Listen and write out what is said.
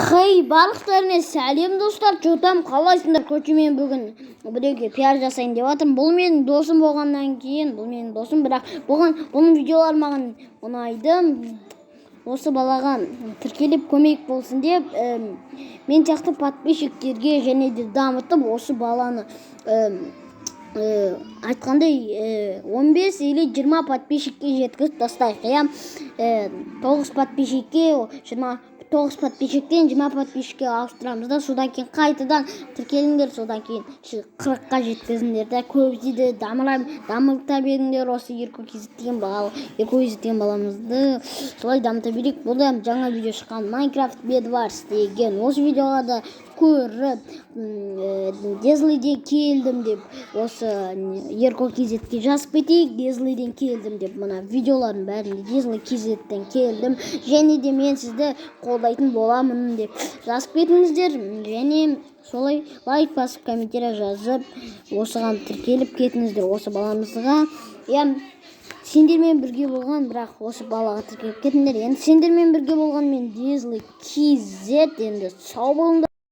Hey барлықтарыңа сәлем достар, жотам қалайсыңдар? Көчі мен бүгін біреуге пиар жасайын деп жатырмын. Бұл менің досым болғаннан кейін, бұл менің досым, бірақ бұның видеолары маған ұнайды. Осы балаға тіркеліп көмек болсын деп, мен сияқты подписчиктерге және де дамытып, осы баланы айтқандай 15 или 20 подписчикке жеткізіп тастайық. 9 подписчикке 9 подписчиктен 20 подписчикке ауыстырамыз да, содан кейін қайтадан тіркеліңдер, содан кейін 40-қа жеткізіңдер да, көбісі дамыта беріңдер. Осы Еркөкизет деген баламызды солай дамыта берейік. Бұл да жаңа видео шыққан, Minecraft Bedwars деген. Осы видеоға да көріп Дезлиден келдім деп, осы Еркөкизетке жазып кетейік. Дезлиден келдім деп, мына видеолардың бәрінде Дезлиден келдім және де мен сізді қолдайтын боламын деп жазып кетіңіздер. Және солай лайк басып, комментарий жазып, осыған тіркеліп кетіңіздер, осы баламызға. Сендермен бірге болған, бірақ осы балаға тіркеліп кетіңдер. Енді сендермен бірге болған мен Дезлид KZ. Енді сау болыңдар.